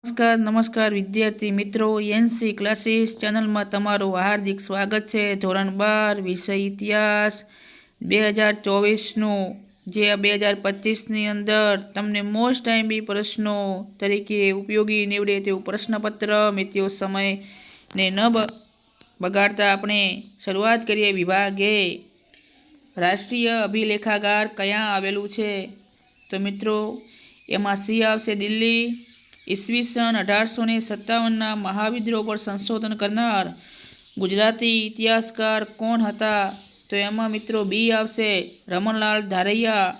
નમસ્કાર વિદ્યાર્થી મિત્રો, એનસી ક્લાસીસ ચેનલમાં તમારું હાર્દિક સ્વાગત છે। ધોરણ 12 વિષય ઇતિહાસ 2024નું જે 2025ની અંદર તમને મોસ્ટ ટાઈમ પ્રશ્નો તરીકે ઉપયોગી નીવડે તેવું પ્રશ્નપત્ર મિત્રો સમયને ન બગાડતા આપણે શરૂઆત કરીએ। વિભાગ એ રાષ્ટ્રીય અભિલેખાગાર ક્યાં આવેલું છે? તો મિત્રો એમાં સી આવશે દિલ્હી। ઈસવીસન 1857ના મહાવિદ્રોહ પર સંશોધન કરનાર ગુજરાતી ઇતિહાસકાર કોણ હતા? તો એમાં મિત્રો બી આવશે રમણલાલ ધારૈયા।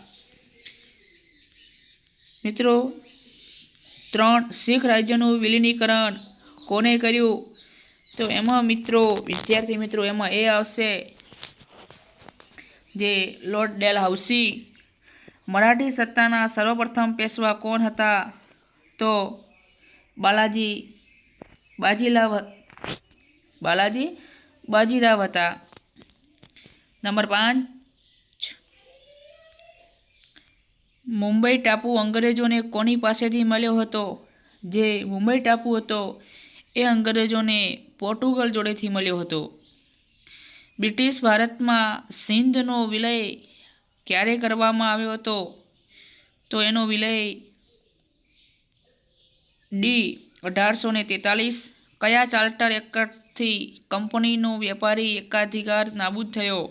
મિત્રો 3 શીખ રાજ્યનું વિલીનીકરણ કોને કર્યું? તો એમાં મિત્રો વિદ્યાર્થી મિત્રો એમાં એ આવશે જે લોર્ડ ડેલહાઉસી। મરાઠી સત્તાના સર્વપ્રથમ પેશવા કોણ હતા? તો બાજીરાવ હતા। નંબર 5, મુંબઈ ટાપુ અંગ્રેજોને કોની પાસેથી મળ્યો હતો? જે મુંબઈ ટાપુ હતો એ અંગ્રેજોને પોર્ટુગલ જોડેથી મળ્યો હતો। બ્રિટિશ ભારતમાં સિંધનો વિલય ક્યારે કરવામાં આવ્યો હતો? તો એનો વિલય ડી 1843। કયા ચાર્ટર એક્ટથી કંપનીનો વેપારી એકાધિકાર નાબૂદ થયો?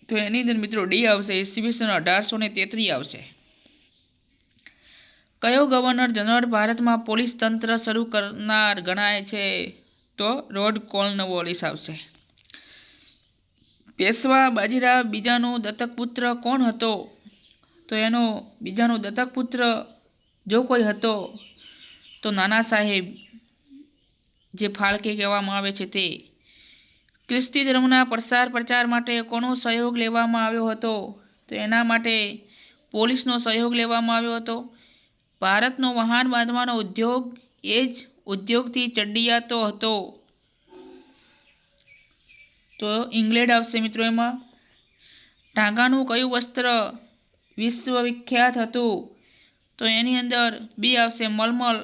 તો એની અંદર મિત્રો ડી આવશે, ઈસવીસન 1833 આવશે। કયો ગવર્નર જનરલ ભારતમાં પોલીસ તંત્ર શરૂ કરનાર ગણાય છે? તો લોર્ડ કોર્નવોલિસ આવશે। પેશવા બાજીરાવ બીજાનો દત્તક પુત્ર કોણ હતો? તો એનો બીજાનો દત્તક પુત્ર જો કોઈ હતો તો નાના સાહેબ, જે ફાળકે કહેવામાં આવે છે તે। ખ્રિસ્તી ધર્મના પ્રચાર માટે કોનો સહયોગ લેવામાં આવ્યો હતો? તો એના માટે પોલીસનો સહયોગ લેવામાં આવ્યો હતો। ભારતનો વહાણ બાંધવાનો ઉદ્યોગ એ જ ઉદ્યોગથી ચડિયાતો હતો? તો ઇંગ્લેન્ડ આવશે મિત્રો એમાં। ટાંગાનું કયું વસ્ત્ર વિશ્વવિખ્યાત હતું? તો એની અંદર બી આવશે મલમલ।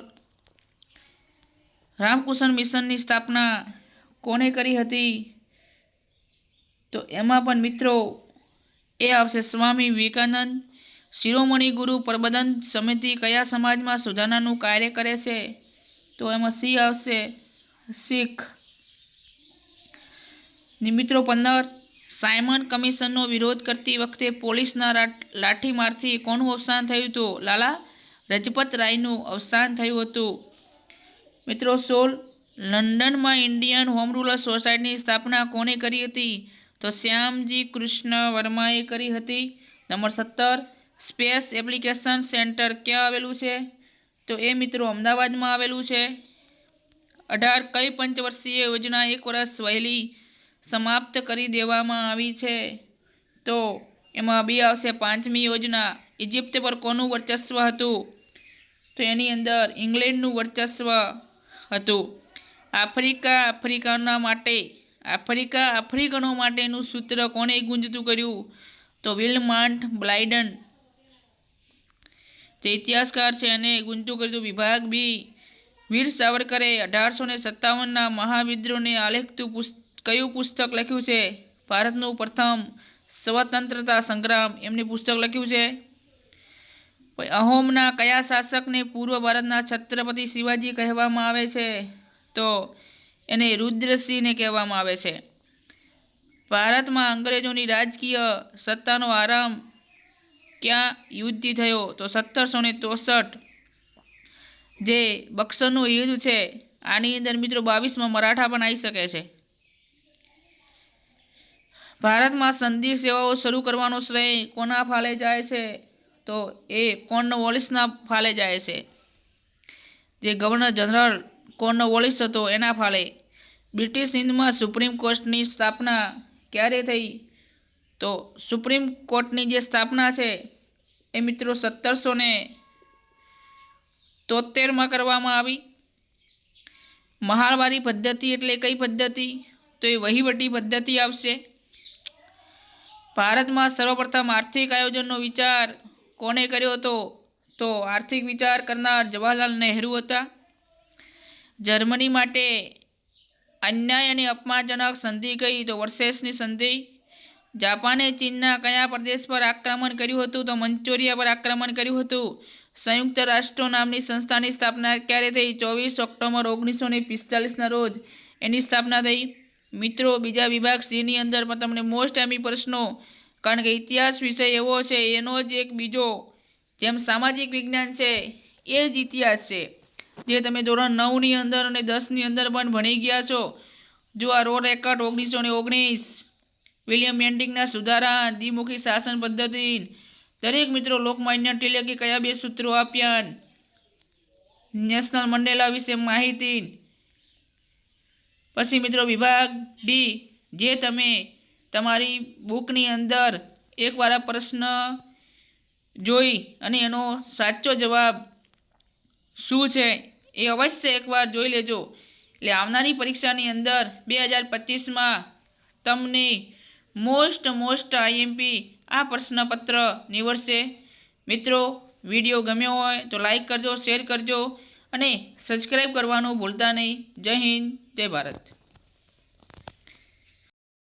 રામકૃષ્ણ મિશનની સ્થાપના કોને કરી હતી? તો એમાં પણ મિત્રો એ આવશે સ્વામી વિવેકાનંદ। શિરોમણી ગુરુ પ્રબંધન સમિતિ કયા સમાજમાં સુધારણાનું કાર્ય કરે છે? તો એમાં સી આવશે શીખ। મિત્રો 15, સાયમન કમિશનનો વિરોધ કરતી વખતે પોલીસના લાઠીમારથી કોનું અવસાન થયું હતું? લાલા લજપત રાયનું અવસાન થયું હતું। મિત્રો 16, લંડનમાં ઇન્ડિયન હોમ રૂલ સોસાયટીની સ્થાપના કોને કરી હતી? તો શ્યામજી કૃષ્ણ વર્માએ કરી હતી। નંબર 17, સ્પેસ એપ્લિકેશન સેન્ટર ક્યાં આવેલું છે? તો એ મિત્રો અમદાવાદમાં આવેલું છે। 18, કઈ પંચવર્ષીય યોજના 1 વર્ષ વહેલી સમાપ્ત કરી દેવામાં આવી છે? તો એમાં બી આવશે 5મી યોજના। ઇજિપ્ત પર કોનું વર્ચસ્વ હતું? તો એની અંદર ઇંગ્લેન્ડનું વર્ચસ્વ હતું। આફ્રિકનો માટેનું સૂત્ર કોને ગુંજતું કર્યું? તો વિલ્માન્ટ બ્લાઇડન, તે ઇતિહાસકાર છે, એને ગુંજતું કર્યું। વિભાગ બી, વીર સાવરકરે 1857ના મહાવિદ્રોહને આલેખતું કયું પુસ્તક લખ્યું છે? ભારતનું પ્રથમ સ્વતંત્રતા સંગ્રામ એમને પુસ્તક લખ્યું છે। અહોમના કયા શાસકને પૂર્વ ભારતના છત્રપતિ શિવાજી કહેવામાં આવે છે? તો એને રુદ્રસિંહને કહેવામાં આવે છે। ભારતમાં અંગ્રેજોની રાજકીય સત્તાનો આરંભ ક્યાં યુદ્ધથી થયો? તો 1763, જે બક્સરનું યુદ્ધ છે। આની અંદર મિત્રો 22માં મરાઠા પણ આવી શકે છે। ભારતમાં સંધિ સેવાઓ શરૂ કરવાનો શ્રેય કોના ફાળે જાય છે? તો એ કોર્નવોલિસના ફાળે જાય છે, જે ગવર્નર જનરલ કોર્નવોલિસ હતો એના ફાળે। બ્રિટિશ હિન્દમાં સુપ્રીમ કોર્ટની સ્થાપના ક્યારે થઈ? તો સુપ્રીમ કોર્ટની જે સ્થાપના છે એ મિત્રો 1773માં કરવામાં આવી। મહાલવારી પદ્ધતિ એટલે કઈ પદ્ધતિ? તો એ વહીવટી પદ્ધતિ આવશે। ભારતમાં સર્વપ્રથમ આર્થિક આયોજનનો વિચાર કોને કર્યો હતો? તો તો આર્થિક વિચાર કરનાર જવાહરલાલ નહેરુ હતા. જર્મની માટે અન્યાય અને અપમાનજનક સંધિ કઈ? તો વર્સેસની સંધિ. જાપાને ચીનના કયા પ્રદેશ પર આક્રમણ કર્યું હતું? તો મંચોરિયા પર આક્રમણ કર્યું હતું. સંયુક્ત રાષ્ટ્રો નામની સંસ્થાની સ્થાપના ક્યારે થઈ? 24 ઓક્ટોબર 1945ના રોજ એની સ્થાપના થઈ. મિત્રો, બીજા વિભાગ સીની અંદર પણ તમને મોસ્ટ એમી પ્રશ્નો, કારણ કે ઇતિહાસ વિષય એવો છે, એનો જ એક બીજો જેમ સામાજિક વિજ્ઞાન છે એ જ ઇતિહાસ છે, જે તમે ધોરણ 9ની અંદર અને 10ની અંદર પણ ભણી ગયા છો. જો આ રોડ એક્ટ 1919, વિલિયમ બેન્ટિંગના સુધારા, દ્વિમુખી શાસન પદ્ધતિ, દરેક મિત્રો લોકમાન્ય ટિલકે કયા 2 સૂત્રો આપ્યા, નેશનલ મંડેલા વિશે માહિતી. પછી મિત્રો વિભાગ ડી, જે તમે તમારી બુકની અંદર એકવાર આ પ્રશ્ન જોઈ અને એનો સાચો જવાબ શું છે એ અવશ્ય એકવાર જોઈ લેજો. એટલે આવનારી પરીક્ષાની અંદર 2025માં તમને મોસ્ટ આઈએમપી આ પ્રશ્નપત્ર નીવડશે. મિત્રો, વિડીયો ગમ્યો હોય તો લાઈક કરજો, શેર કરજો અને સબસ્ક્રાઈબ કરવાનું ભૂલતા નહીં. જય હિન્દ, જય ભારત.